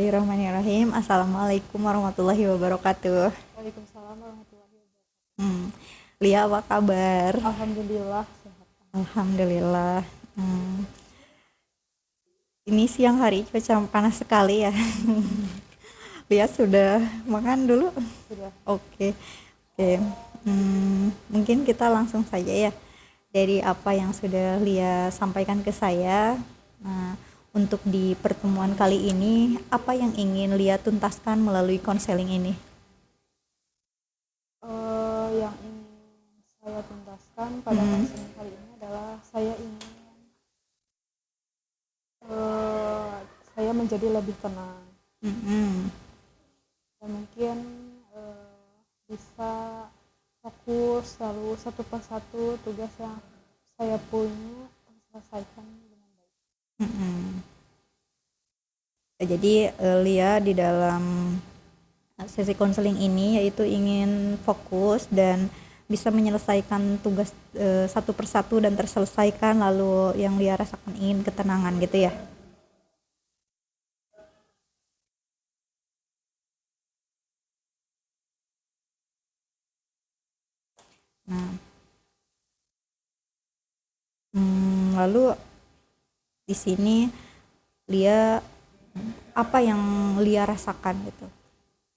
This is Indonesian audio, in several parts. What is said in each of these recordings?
Bismillahirrahmanirrahim. Assalamualaikum warahmatullahi wabarakatuh. Waalaikumsalam warahmatullahi wabarakatuh. Hmm. Lia, apa kabar? Alhamdulillah sehat. Alhamdulillah. Hmm. Ini siang hari cuaca panas sekali ya. Lia sudah makan dulu? Sudah. Oke. Oke. Mungkin kita langsung saja ya dari apa yang sudah Lia sampaikan ke saya. Nah, untuk di pertemuan kali ini, apa yang ingin Lia tuntaskan melalui konseling ini? Yang ingin saya tuntaskan pada konseling kali ini adalah saya ingin saya menjadi lebih tenang Mm-mm. dan mungkin bisa fokus lalu satu persatu tugas yang saya punya selesaikan dengan baik. Mm-mm. Jadi Lia di dalam sesi konseling ini yaitu ingin fokus dan bisa menyelesaikan tugas satu persatu dan terselesaikan, lalu yang Lia rasakan ingin ketenangan gitu ya. Nah, lalu di sini Lia, apa yang Lia rasakan gitu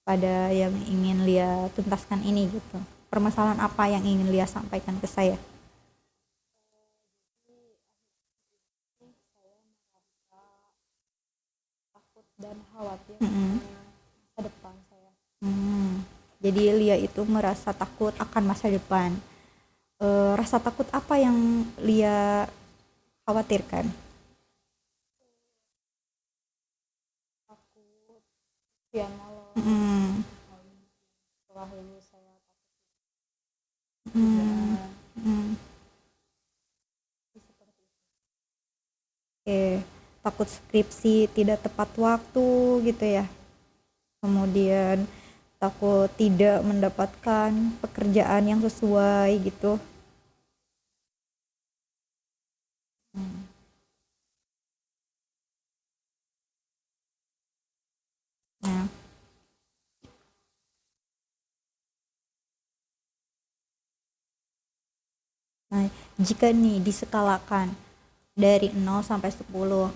pada yang ingin Lia tuntaskan ini gitu, permasalahan apa yang ingin Lia sampaikan ke saya? Takut dan khawatir Mm-mm. ke depan saya. Jadi Lia itu merasa takut akan masa depan. Rasa takut apa yang Lia khawatirkan? Takut ujian malam Mm-mm. setelah lulus saya takut Mm. ujian Mm. seperti itu. Oke, takut skripsi tidak tepat waktu gitu ya. Kemudian takut tidak mendapatkan pekerjaan yang sesuai gitu. Nah, nah, jika nih diskalakan dari 0 sampai 10,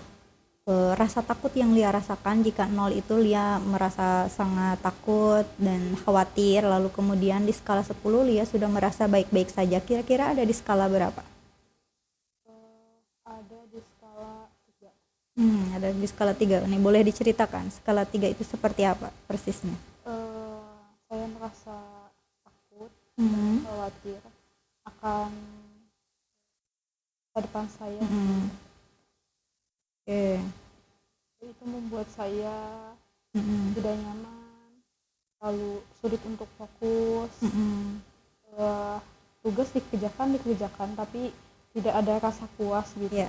rasa takut yang Lia rasakan jika 0 itu Lia merasa sangat takut dan khawatir, lalu kemudian di skala 10 Lia sudah merasa baik-baik saja. Kira-kira ada di skala berapa? Ada di skala 3. Ada di skala 3. Nih boleh diceritakan skala 3 itu seperti apa persisnya? Saya merasa takut dan Hmm. khawatir akan masa depan saya. Oke. Itu membuat saya Mm-mm. tidak nyaman, lalu sulit untuk fokus. Tugas dikerjakan, tapi tidak ada rasa puas gitu. Ya.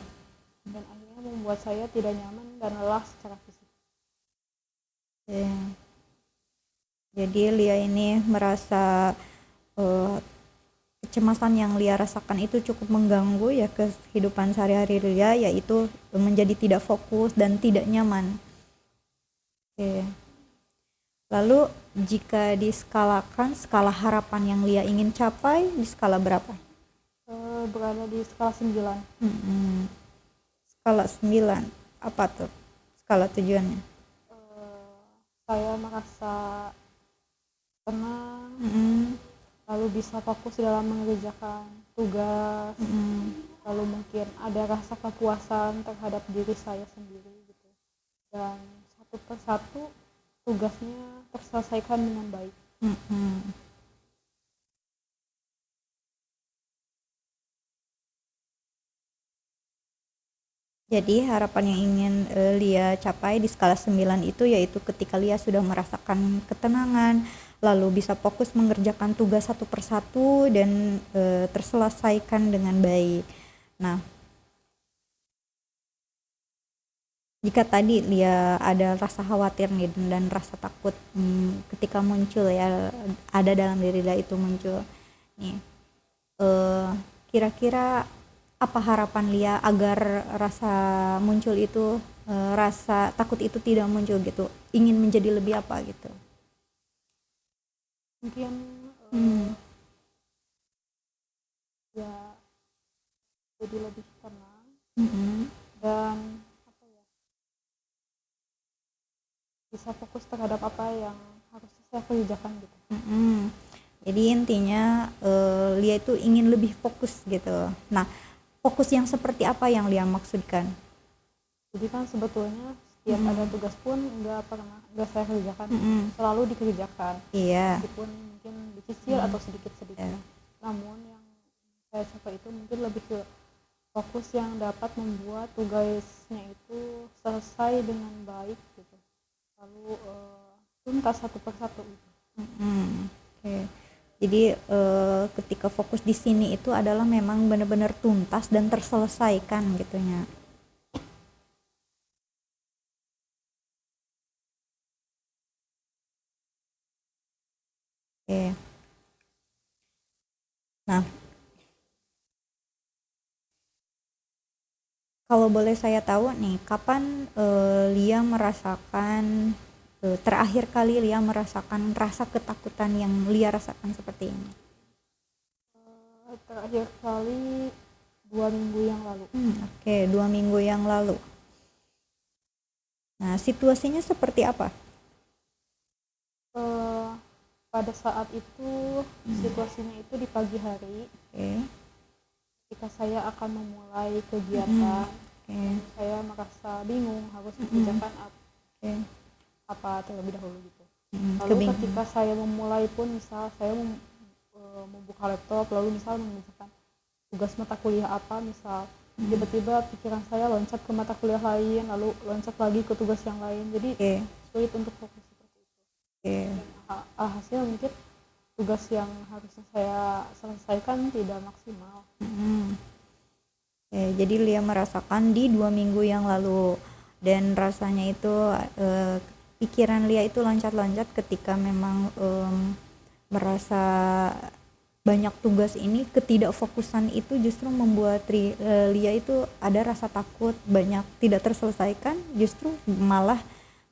Dan akhirnya membuat saya tidak nyaman dan lelah secara fisik. Oke. Jadi Lia ini merasa eh, kecemasan yang Lia rasakan itu cukup mengganggu ya kehidupan sehari-hari Lia, yaitu menjadi tidak fokus dan tidak nyaman. Oke. Lalu jika diskalakan skala harapan yang Lia ingin capai di skala berapa? Berada di skala 9. Skala 9. Apa tuh skala tujuannya? Saya merasa tenang, Mm-mm. lalu bisa fokus dalam mengerjakan tugas, lalu mungkin ada rasa kepuasan terhadap diri saya sendiri gitu, dan satu persatu tugasnya terselesaikan dengan baik. Mm-mm. Jadi harapan yang ingin Lia capai di skala 9 itu yaitu ketika Lia sudah merasakan ketenangan, lalu bisa fokus mengerjakan tugas satu persatu dan terselesaikan dengan baik. Nah, jika tadi Lia ada rasa khawatir nih dan rasa takut ketika muncul ya, ada dalam diri Lia itu muncul. Nih, kira-kira apa harapan Lia agar rasa muncul itu rasa takut itu tidak muncul gitu, ingin menjadi lebih apa gitu? Mungkin ya jadi lebih tenang Mm-mm. dan apa ya, bisa fokus terhadap apa yang harus saya kerjakan gitu. Mm-mm. Jadi intinya Lia itu ingin lebih fokus gitu. Nah, fokus yang seperti apa yang Lia maksudkan? Jadi kan sebetulnya setiap ada tugas pun nggak saya kerjakan, Mm-mm. selalu dikerjakan Iya. meskipun mungkin dicicil atau sedikit-sedikit. Ya. Namun yang saya capai itu mungkin lebih ke fokus yang dapat membuat tugasnya itu selesai dengan baik gitu, lalu tuntas satu persatu gitu. Mm-mm. Oke. Jadi ketika fokus di sini itu adalah memang benar-benar tuntas dan terselesaikan gitunya. Oke. Nah, kalau boleh saya tahu nih, kapan Lia merasakan terakhir kali Lia merasakan rasa ketakutan yang Lia rasakan seperti ini? Terakhir kali 2 minggu yang lalu. Oke, 2 minggu yang lalu. Nah, situasinya seperti apa? Pada saat itu situasinya itu di pagi hari Oke. ketika saya akan memulai kegiatan. Oke. Saya merasa bingung harus mengerjakan Oke. apa terlebih dahulu gitu. Lalu Kebingungan. ketika saya memulai pun, misal saya membuka laptop lalu misal mengerjakan tugas mata kuliah apa misal, tiba-tiba pikiran saya loncat ke mata kuliah lain lalu loncat lagi ke tugas yang lain, jadi Oke. sulit untuk fokus seperti itu. Oke. Dan alhasil mungkin tugas yang harusnya saya selesaikan tidak maksimal. Oke, jadi Lia merasakan di 2 minggu yang lalu, dan rasanya itu pikiran Lia itu loncat-loncat ketika memang merasa banyak tugas ini, ketidakfokusan itu justru membuat Lia itu ada rasa takut banyak tidak terselesaikan, justru malah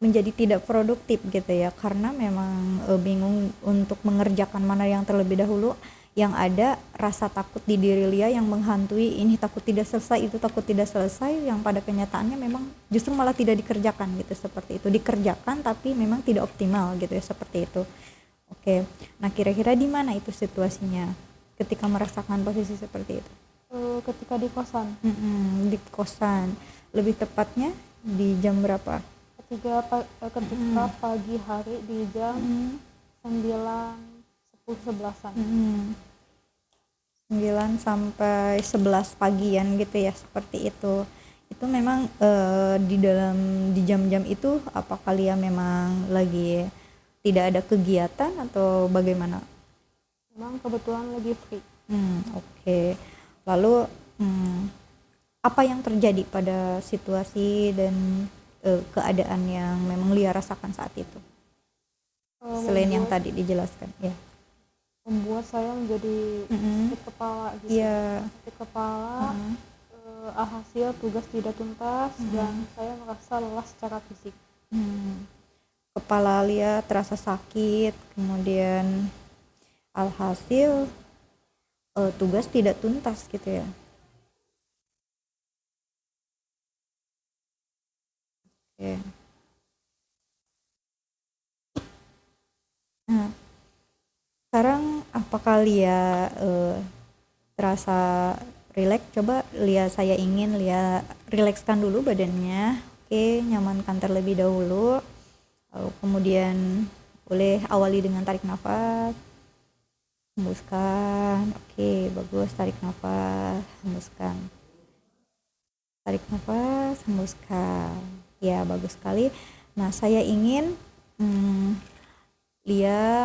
menjadi tidak produktif gitu ya, karena memang bingung untuk mengerjakan mana yang terlebih dahulu. Yang ada rasa takut di diri Lia yang menghantui, ini takut tidak selesai, itu takut tidak selesai, yang pada kenyataannya memang justru malah tidak dikerjakan gitu, seperti itu, dikerjakan tapi memang tidak optimal gitu ya, seperti itu. Oke, nah kira-kira di mana itu situasinya ketika merasakan posisi seperti itu? Ketika di kosan, Di kosan, lebih tepatnya di jam berapa? ketika pagi hari di jam 9, 10, 11-an. 9 sampai 11 pagian gitu ya, seperti itu. Itu memang di jam-jam itu apa kalian memang lagi tidak ada kegiatan atau bagaimana? Memang kebetulan lagi free. Oke. Lalu apa yang terjadi pada situasi dan keadaan yang memang Lia rasakan saat itu? Selain yang tadi dijelaskan, ya. Membuat saya menjadi sakit kepala gitu. Iya. Sakit kepala, alhasil tugas tidak tuntas dan saya merasa lelah secara fisik. Kepala Lia terasa sakit, kemudian alhasil tugas tidak tuntas gitu ya. Oke. Nah, sekarang apakah Lia terasa rileks? Coba saya ingin Lia rilekskan dulu badannya. Oke, nyamankan terlebih dahulu. Lalu kemudian boleh awali dengan tarik nafas, hembuskan. Oke, bagus. Tarik nafas, hembuskan. Tarik nafas, hembuskan. Ya, bagus sekali. Nah, saya ingin Lia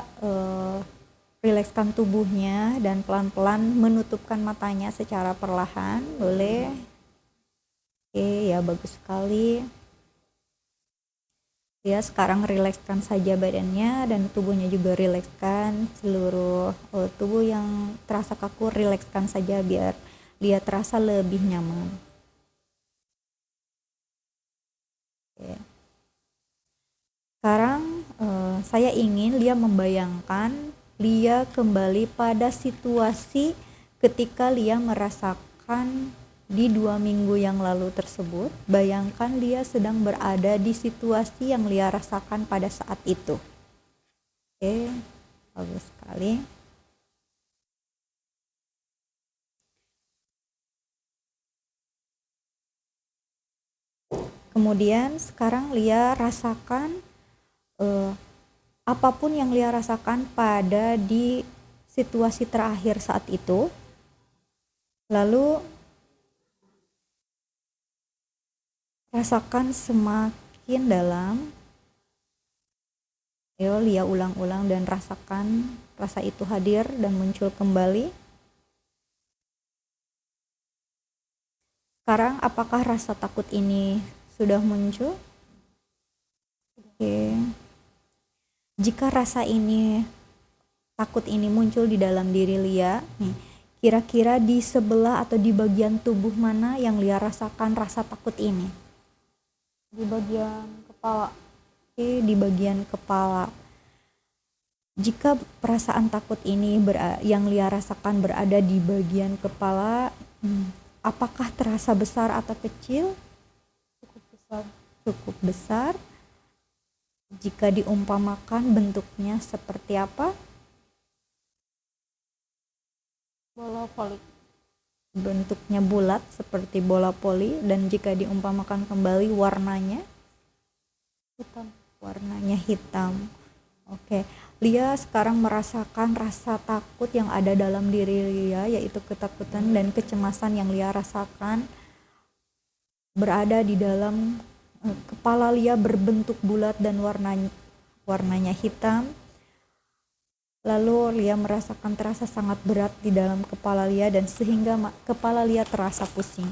rilekskan tubuhnya dan pelan-pelan menutupkan matanya secara perlahan, boleh? Oke, ya bagus sekali. Lia sekarang rilekskan saja badannya dan tubuhnya juga rilekskan, seluruh tubuh yang terasa kaku rilekskan saja biar Lia terasa lebih nyaman. Oke. Sekarang saya ingin Lia membayangkan Lia kembali pada situasi ketika Lia merasakan di 2 minggu yang lalu tersebut. Bayangkan Lia sedang berada di situasi yang Lia rasakan pada saat itu. Oke, bagus sekali. Kemudian sekarang Lia rasakan apapun yang Lia rasakan pada di situasi terakhir saat itu. Lalu rasakan semakin dalam. Ayo Lia ulang-ulang dan rasakan rasa itu hadir dan muncul kembali. Sekarang apakah rasa takut ini sudah muncul? Oke. Jika rasa ini, takut ini muncul di dalam diri Lia, nih, kira-kira di sebelah atau di bagian tubuh mana yang Lia rasakan rasa takut ini? Di bagian kepala. Oke, di bagian kepala. Jika perasaan takut ini yang Lia rasakan berada di bagian kepala, apakah terasa besar atau kecil? Cukup besar. Cukup besar. Jika diumpamakan bentuknya seperti apa? Bola voli. Bentuknya bulat seperti bola voli, dan jika diumpamakan kembali warnanya? Hitam. Warnanya hitam. Oke. Lia sekarang merasakan rasa takut yang ada dalam diri Lia, yaitu ketakutan dan kecemasan yang Lia rasakan berada di dalam kepala Lia, berbentuk bulat dan warnanya hitam. Lalu Lia merasakan terasa sangat berat di dalam kepala Lia dan sehingga kepala Lia terasa pusing.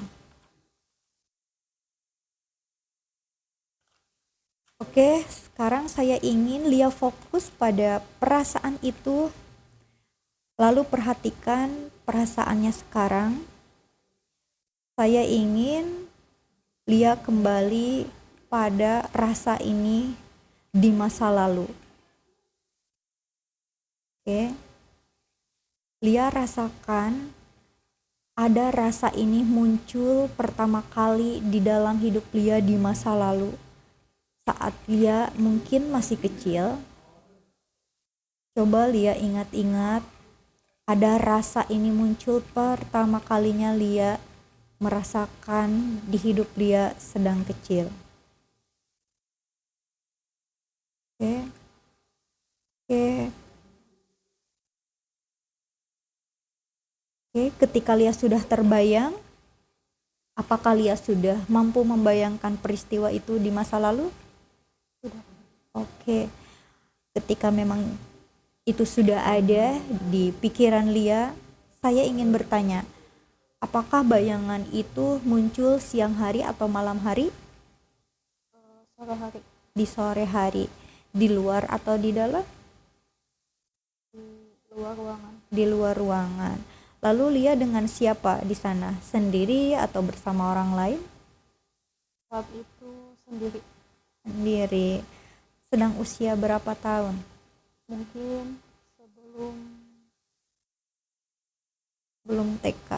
Oke, sekarang saya ingin Lia fokus pada perasaan itu. Lalu perhatikan perasaannya sekarang. Saya ingin Lia kembali pada rasa ini di masa lalu. Oke. Lia rasakan ada rasa ini muncul pertama kali di dalam hidup Lia di masa lalu. Saat Lia mungkin masih kecil. Coba Lia ingat-ingat, ada rasa ini muncul pertama kalinya Lia merasakan di hidup Lia sedang kecil. Oke. Ketika Lia sudah terbayang, apakah Lia sudah mampu membayangkan peristiwa itu di masa lalu? Sudah. Oke. Ketika memang itu sudah ada di pikiran Lia, saya ingin bertanya, apakah bayangan itu muncul siang hari atau malam hari? Sore hari. Di sore hari. Di luar atau di dalam? Di luar ruangan. Di luar ruangan. Lalu Lia dengan siapa di sana? Sendiri atau bersama orang lain? Saat itu sendiri. Sendiri. Sedang usia berapa tahun? Mungkin belum TK.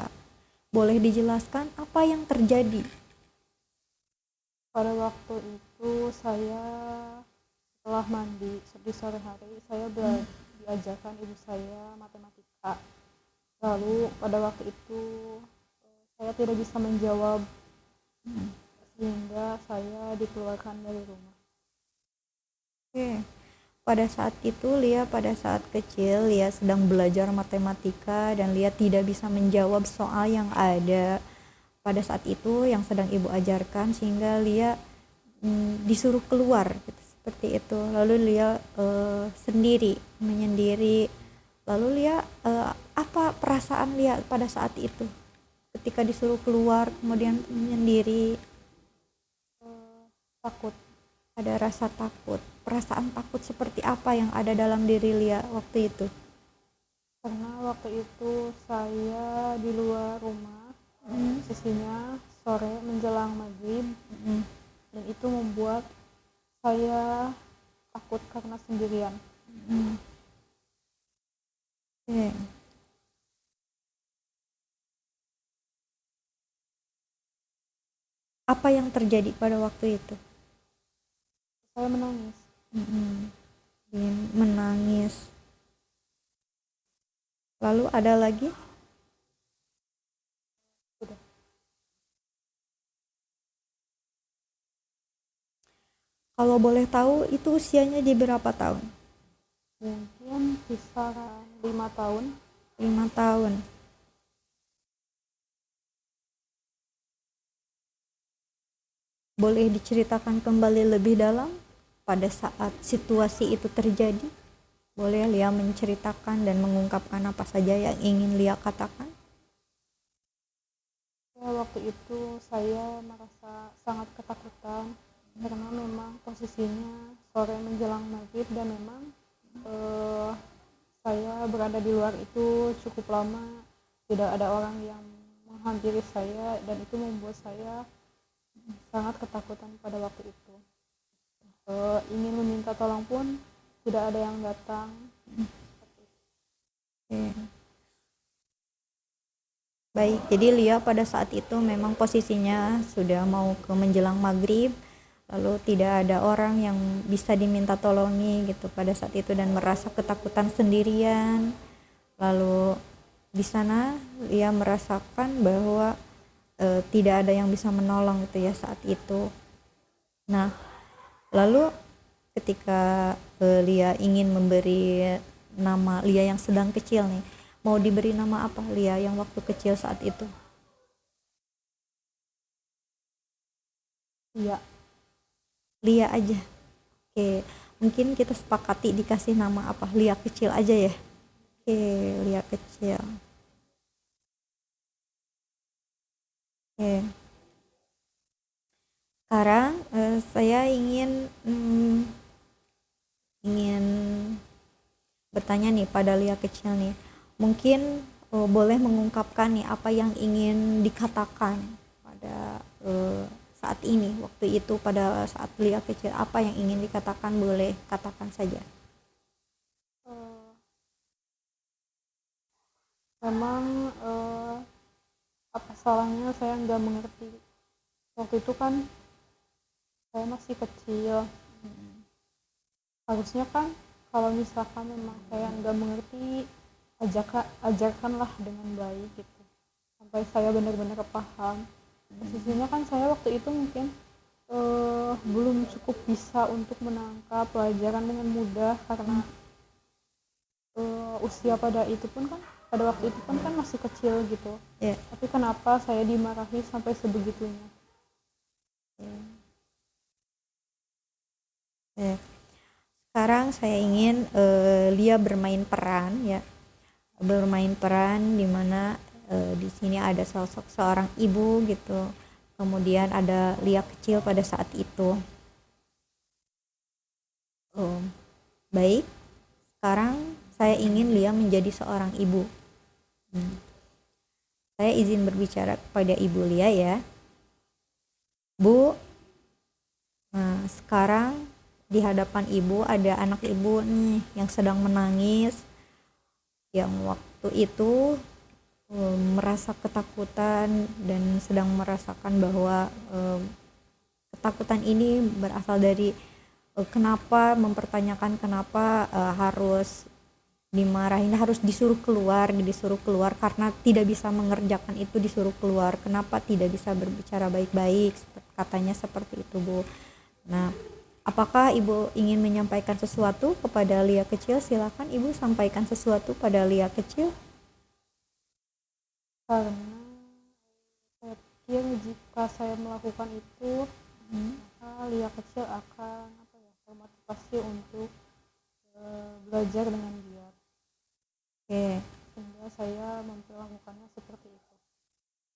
Boleh dijelaskan apa yang terjadi? Pada waktu itu saya setelah mandi di sore hari, saya diajarkan ibu saya matematika. Lalu pada waktu itu saya tidak bisa menjawab, sehingga saya dikeluarkan dari rumah. Oke. Pada saat itu pada saat kecil Lia sedang belajar matematika dan Lia tidak bisa menjawab soal yang ada pada saat itu yang sedang ibu ajarkan, sehingga Lia disuruh keluar gitu, seperti itu. Lalu Lia menyendiri. Lalu Lia apa perasaan Lia pada saat itu ketika disuruh keluar kemudian menyendiri? Takut. Ada rasa takut. Perasaan takut seperti apa yang ada dalam diri Lia waktu itu? Karena waktu itu saya di luar rumah, posisinya sore menjelang maghrib. dan itu membuat saya takut karena sendirian. Oke. Apa yang terjadi pada waktu itu? Saya menangis. Dia menangis. Lalu ada lagi? Udah. Kalau boleh tahu itu usianya di berapa tahun? Mungkin kisaran 5 tahun. 5 tahun. Boleh diceritakan kembali lebih dalam pada saat situasi itu terjadi? Boleh Lia menceritakan dan mengungkapkan apa saja yang ingin Lia katakan? Ya, waktu itu saya merasa sangat ketakutan karena memang posisinya sore menjelang maghrib dan memang saya berada di luar itu cukup lama, tidak ada orang yang menghampiri saya dan itu membuat saya sangat ketakutan pada waktu itu. Ingin meminta tolong pun tidak ada yang datang. Oke. Baik, jadi Lia pada saat itu memang posisinya sudah mau ke menjelang maghrib, lalu tidak ada orang yang bisa diminta tolongi gitu pada saat itu dan merasa ketakutan sendirian. Lalu di sana Lia merasakan bahwa tidak ada yang bisa menolong gitu ya saat itu. Nah, lalu ketika Lia ingin memberi nama Lia yang sedang kecil nih, mau diberi nama apa Lia yang waktu kecil saat itu? Iya. Lia aja. Oke, mungkin kita sepakati dikasih nama apa? Lia kecil aja ya. Oke, Lia kecil. Oke. Sekarang saya ingin bertanya nih pada Lia kecil nih. Mungkin boleh mengungkapkan nih apa yang ingin dikatakan pada saat ini, waktu itu pada saat Lia kecil, apa yang ingin dikatakan, boleh katakan saja. Memang apa salahnya saya nggak mengerti. Waktu itu kan saya masih kecil. Harusnya kan kalau misalkan memang saya nggak mengerti, ajarkanlah dengan baik gitu. Sampai saya benar-benar paham. Posisinya kan saya waktu itu mungkin belum cukup bisa untuk menangkap pelajaran dengan mudah karena usia pada waktu itu kan masih kecil gitu. Ya. Tapi kenapa saya dimarahi sampai sebegitunya? Ya. Sekarang saya ingin Lia bermain peran ya, bermain peran di mana di sini ada sosok seorang ibu gitu, kemudian ada Lia kecil pada saat itu. Baik, sekarang saya ingin Lia menjadi seorang ibu. Saya izin berbicara kepada Ibu Lia ya. Bu, nah sekarang di hadapan Ibu ada anak Ibu nih yang sedang menangis, yang waktu itu merasa ketakutan dan sedang merasakan bahwa ketakutan ini berasal dari kenapa, mempertanyakan kenapa harus dimarahin, harus disuruh keluar karena tidak bisa mengerjakan itu, disuruh keluar, kenapa tidak bisa berbicara baik-baik, katanya seperti itu Bu. Nah, apakah Ibu ingin menyampaikan sesuatu kepada Lia kecil? Silakan Ibu sampaikan sesuatu pada Lia kecil. Karena saya pikir jika saya melakukan itu, maka Lia kecil akan termotivasi untuk belajar dengan giat. Oke. Sehingga saya memperlakukannya seperti itu.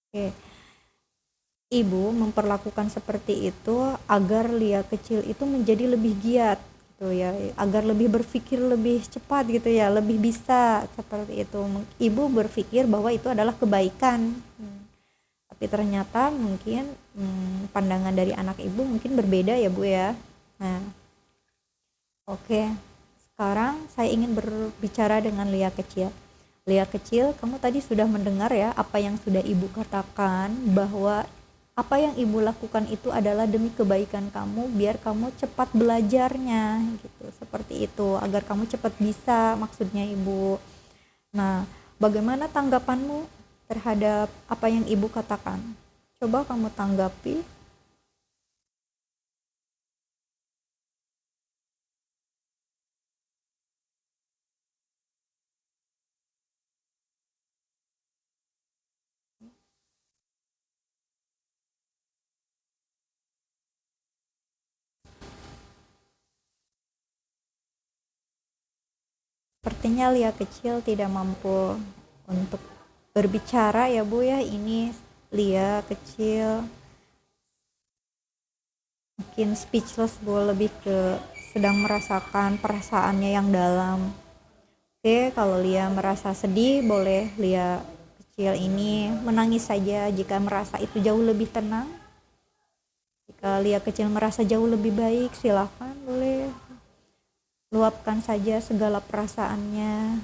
Oke. Ibu memperlakukan seperti itu agar Lia kecil itu menjadi lebih giat gitu ya, agar lebih berpikir lebih cepat gitu ya, lebih bisa seperti itu. Ibu berpikir bahwa itu adalah kebaikan. Tapi Tapi ternyata mungkin pandangan dari anak ibu mungkin berbeda ya Bu ya. Nah, oke. Sekarang saya ingin berbicara dengan Lia kecil. Lia kecil, kamu tadi sudah mendengar ya apa yang sudah ibu katakan, bahwa apa yang ibu lakukan itu adalah demi kebaikan kamu, biar kamu cepat belajarnya gitu. Seperti itu, agar kamu cepat bisa, maksudnya ibu. Nah, bagaimana tanggapanmu terhadap apa yang ibu katakan? Coba kamu tanggapi. Sepertinya Lia kecil tidak mampu untuk berbicara ya Bu ya. Ini Lia kecil mungkin speechless Bu, lebih ke sedang merasakan perasaannya yang dalam. Oke, kalau Lia merasa sedih, boleh Lia kecil ini menangis saja jika merasa itu jauh lebih tenang. Jika Lia kecil merasa jauh lebih baik, silakan boleh luapkan saja segala perasaannya.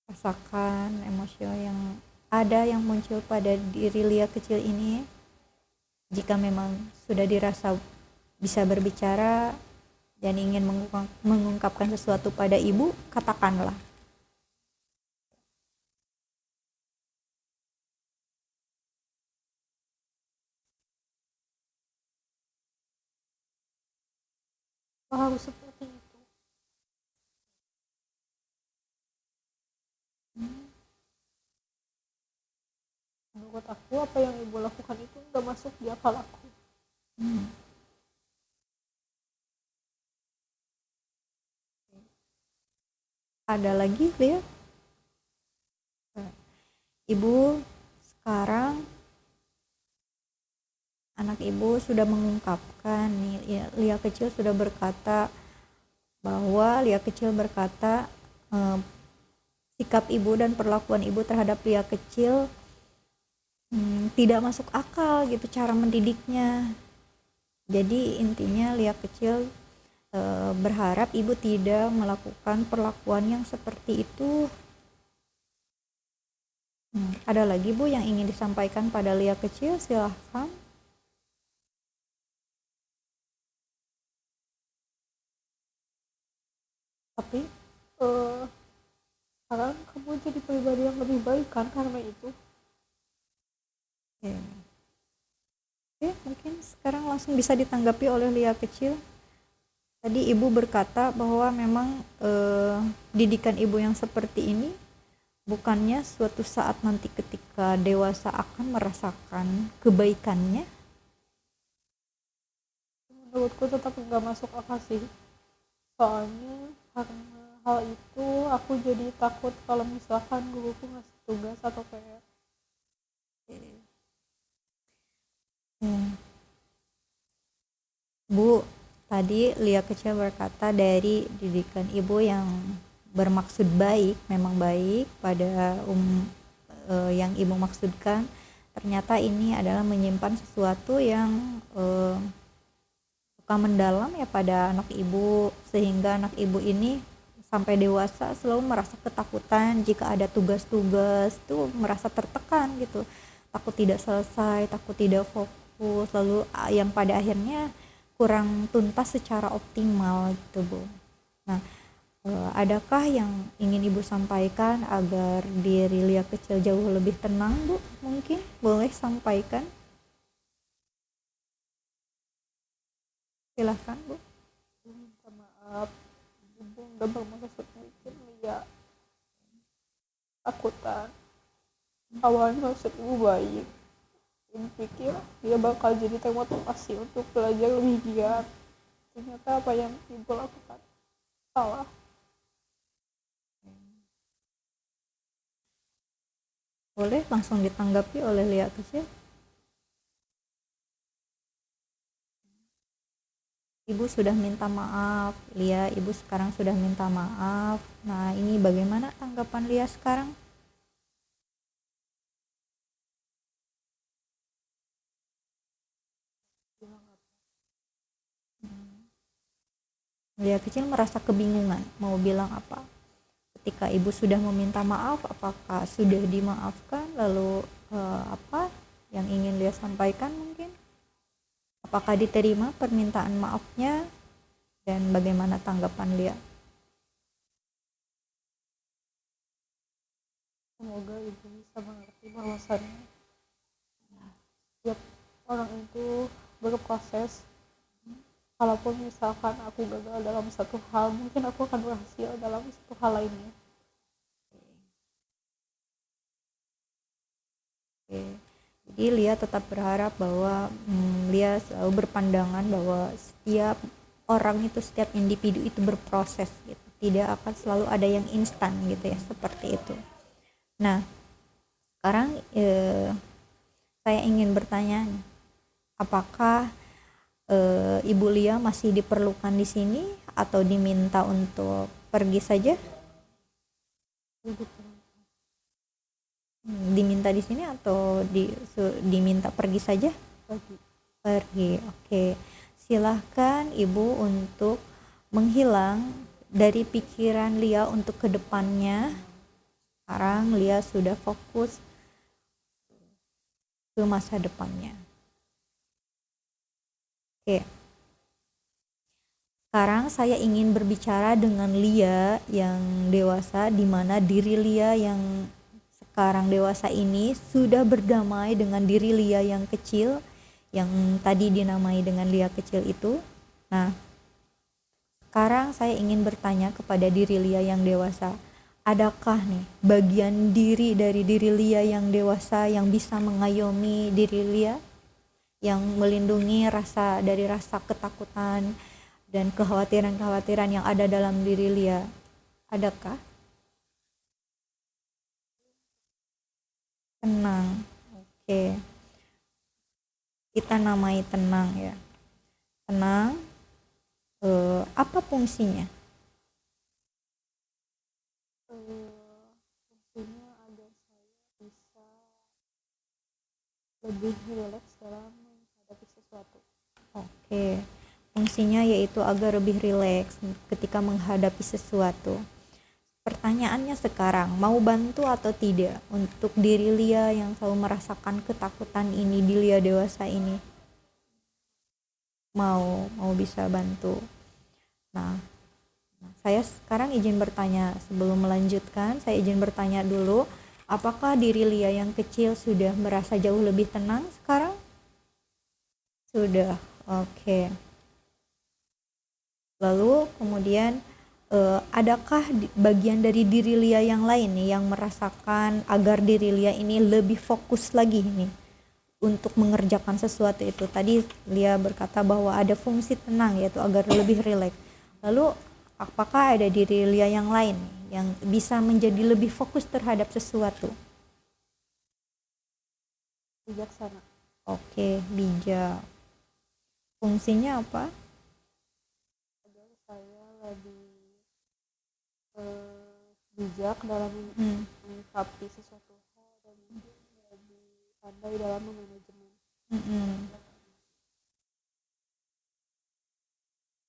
Rasakan emosi yang ada yang muncul pada diri Lia kecil ini. Jika memang sudah dirasa bisa berbicara dan ingin mengungkapkan sesuatu pada ibu, katakanlah. harus seperti itu. Menurut aku apa yang ibu lakukan itu nggak masuk di akal aku. Ada lagi Lia? Ibu sekarang anak ibu sudah mengungkapkan nih, Lia kecil sudah berkata bahwa Lia kecil berkata sikap ibu dan perlakuan ibu terhadap Lia kecil tidak masuk akal gitu cara mendidiknya. Jadi intinya Lia kecil berharap ibu tidak melakukan perlakuan yang seperti itu. Ada lagi Bu yang ingin disampaikan pada Lia kecil? Silahkan. Tapi Sekarang kamu jadi pribadi yang lebih baik kan karena itu. Oke, mungkin sekarang langsung bisa ditanggapi oleh Lia kecil. Tadi ibu berkata bahwa memang didikan ibu yang seperti ini bukannya suatu saat nanti ketika dewasa akan merasakan kebaikannya. Menurutku tetap nggak masuk akal sih. Soalnya karena hal itu aku jadi takut kalau misalkan guruku ngasih tugas atau PR. Bu, tadi Lia kecil berkata dari didikan ibu yang bermaksud baik, memang baik pada yang ibu maksudkan, ternyata ini adalah menyimpan sesuatu yang suka mendalam ya pada anak ibu, sehingga anak ibu ini sampai dewasa selalu merasa ketakutan jika ada tugas-tugas, tuh merasa tertekan gitu, takut tidak selesai, takut tidak fokus, lalu yang pada akhirnya kurang tuntas secara optimal gitu Bu. Nah, adakah yang ingin Ibu sampaikan agar diri Lia kecil jauh lebih tenang Bu? Mungkin boleh sampaikan. Silahkan Bu. Minta maaf, ibu nggak bermaksud bikin Lia takutan. Awalnya maksud ibu baik. Ibu pikir dia bakal jadi termotivasi untuk belajar lebih giat. Ternyata apa yang ibu lakukan salah. Boleh langsung ditanggapi oleh Lia kecil. Ibu sudah minta maaf, Lia, ibu sekarang sudah minta maaf. Nah, ini bagaimana tanggapan Lia sekarang? Lia kecil merasa kebingungan mau bilang apa. Ketika ibu sudah meminta maaf, apakah sudah dimaafkan? Lalu apa yang ingin Lia sampaikan mungkin? Apakah diterima permintaan maafnya? Dan bagaimana tanggapan Lia? Semoga ibu bisa mengerti bahwasannya setiap orang itu berproses. Kalaupun misalkan aku gagal dalam satu hal, mungkin aku akan berhasil dalam satu hal lainnya. Oke. Jadi Lia tetap berharap bahwa Lia selalu berpandangan bahwa setiap orang itu, setiap individu itu berproses gitu. Tidak akan selalu ada yang instan gitu ya, seperti itu. Nah, sekarang saya ingin bertanya nih, apakah Ibu Lia masih diperlukan di sini atau diminta untuk pergi saja? Diminta di sini atau diminta pergi saja? Pergi. Oke. Silahkan Ibu untuk menghilang dari pikiran Lia untuk kedepannya. Sekarang Lia sudah fokus ke masa depannya. Oke. Sekarang saya ingin berbicara dengan Lia yang dewasa, di mana diri Lia yang sekarang dewasa ini sudah berdamai dengan diri Lia yang kecil, yang tadi dinamai dengan Lia kecil itu. Nah, sekarang saya ingin bertanya kepada diri Lia yang dewasa, adakah nih bagian diri dari diri Lia yang dewasa yang bisa mengayomi diri Lia, yang melindungi dari rasa ketakutan dan kekhawatiran-kekhawatiran yang ada dalam diri Lia? Adakah? Tenang. Oke. Kita namai tenang ya. Tenang. Apa fungsinya? Fungsinya agar saya bisa lebih rileks dalam menghadapi sesuatu. Oke. Fungsinya yaitu agar lebih rileks ketika menghadapi sesuatu. Pertanyaannya sekarang, mau bantu atau tidak untuk diri Lia yang selalu merasakan ketakutan ini di Lia dewasa ini? Mau bisa bantu. Nah, saya sekarang izin bertanya, sebelum melanjutkan, saya izin bertanya dulu, apakah diri Lia yang kecil sudah merasa jauh lebih tenang sekarang? Sudah, oke. Lalu kemudian adakah bagian dari diri Lia yang lain nih yang merasakan agar diri Lia ini lebih fokus lagi nih untuk mengerjakan sesuatu itu? Tadi Lia berkata bahwa ada fungsi tenang, yaitu agar lebih rileks. Lalu apakah ada diri Lia yang lain nih yang bisa menjadi lebih fokus terhadap sesuatu? Bijaksana. Oke, bijak. Fungsinya apa? Agar saya lebih bijak dalam menyikapi sesuatu hal dan mungkin lebih pandai dalam memanajemen.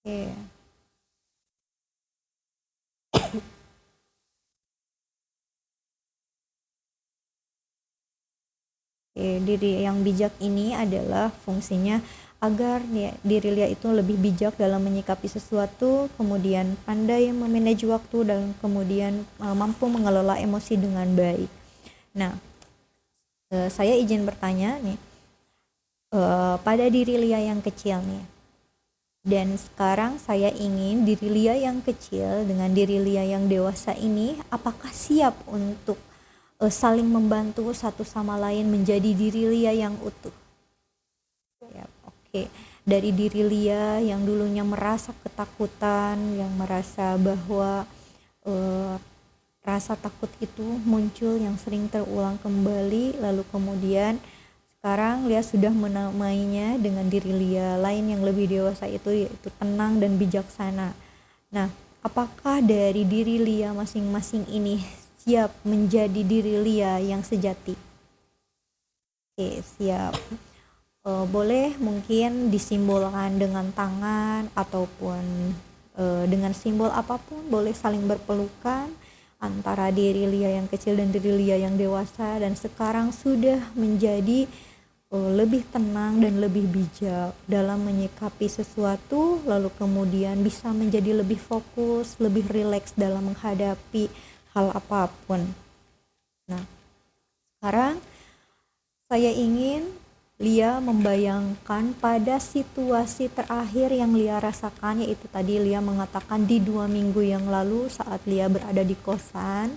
Oke. Diri yang bijak ini adalah fungsinya agar diri Lia itu lebih bijak dalam menyikapi sesuatu, kemudian pandai memanage waktu, dan kemudian mampu mengelola emosi dengan baik. Nah, saya izin bertanya nih, pada diri Lia yang kecil nih, dan sekarang saya ingin diri Lia yang kecil dengan diri Lia yang dewasa ini apakah siap untuk saling membantu satu sama lain menjadi diri Lia yang utuh? Ya, oke. Dari diri Lia yang dulunya merasa ketakutan, yang merasa bahwa rasa takut itu muncul yang sering terulang kembali, lalu kemudian sekarang Lia sudah menamainya dengan diri Lia lain yang lebih dewasa itu, yaitu tenang dan bijaksana. Nah, apakah dari diri Lia masing-masing ini siap menjadi diri Lia yang sejati? Oke, siap. Boleh mungkin disimbolkan dengan tangan ataupun dengan simbol apapun boleh saling berpelukan antara diri Lia yang kecil dan diri Lia yang dewasa, dan sekarang sudah menjadi lebih tenang dan lebih bijak dalam menyikapi sesuatu, lalu kemudian bisa menjadi lebih fokus, lebih rileks dalam menghadapi hal apapun. Nah, sekarang saya ingin Lia membayangkan pada situasi terakhir yang Lia rasakan, yaitu tadi Lia mengatakan di 2 minggu yang lalu saat Lia berada di kosan,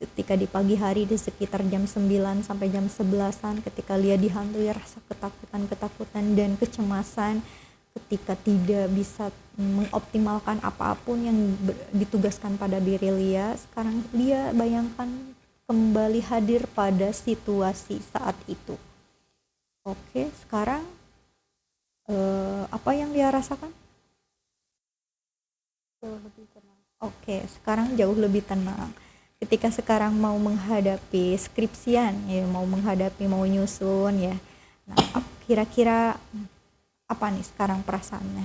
ketika di pagi hari di sekitar jam 9 sampai jam 11-an, ketika Lia dihantui rasa ketakutan dan kecemasan ketika tidak bisa mengoptimalkan apapun yang ditugaskan pada diri Lia. Sekarang Lia bayangkan kembali hadir pada situasi saat itu. Oke, sekarang apa yang Lia rasakan? Jauh lebih tenang. Oke, sekarang jauh lebih tenang. Ketika sekarang mau menghadapi skripsian, ya, mau nyusun ya. Nah, kira-kira apa nih sekarang perasaannya?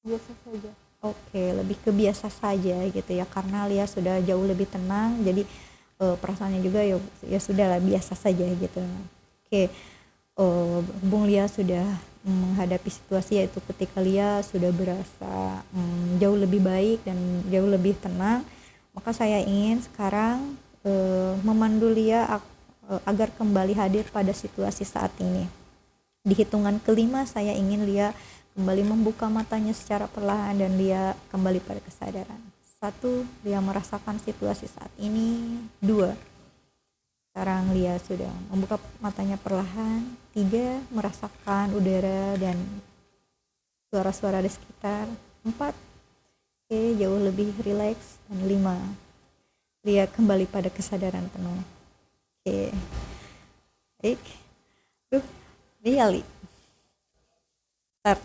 Biasa saja. Oke, lebih ke biasa saja gitu ya, karena Lia sudah jauh lebih tenang, jadi perasaannya juga ya sudah lah, biasa saja gitu. Oke, Bung Lia sudah menghadapi situasi, yaitu ketika Lia sudah berasa jauh lebih baik dan jauh lebih tenang, maka saya ingin sekarang memandu Lia agar kembali hadir pada situasi saat ini. Di hitungan kelima saya ingin Lia kembali membuka matanya secara perlahan dan Lia kembali pada kesadaran. 1, Lia merasakan situasi saat ini. 2, sekarang Lia sudah membuka matanya perlahan. 3, merasakan udara dan suara-suara di sekitar. 4, oke, jauh lebih rileks. Dan 5, Lia kembali pada kesadaran penuh. Oke, baik. Lia, start.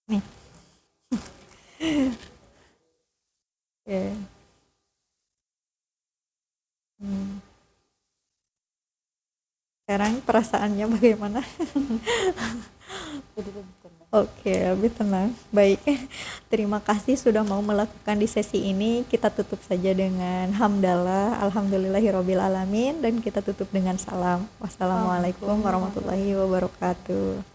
Nih. Oke. Sekarang perasaannya bagaimana? Jadi lebih tenang. Oke, lebih tenang. Baik. Terima kasih sudah mau melakukan di sesi ini. Kita tutup saja dengan hamdalah, alhamdulillahirabbil alamin, dan kita tutup dengan salam. Wassalamualaikum warahmatullahi wabarakatuh.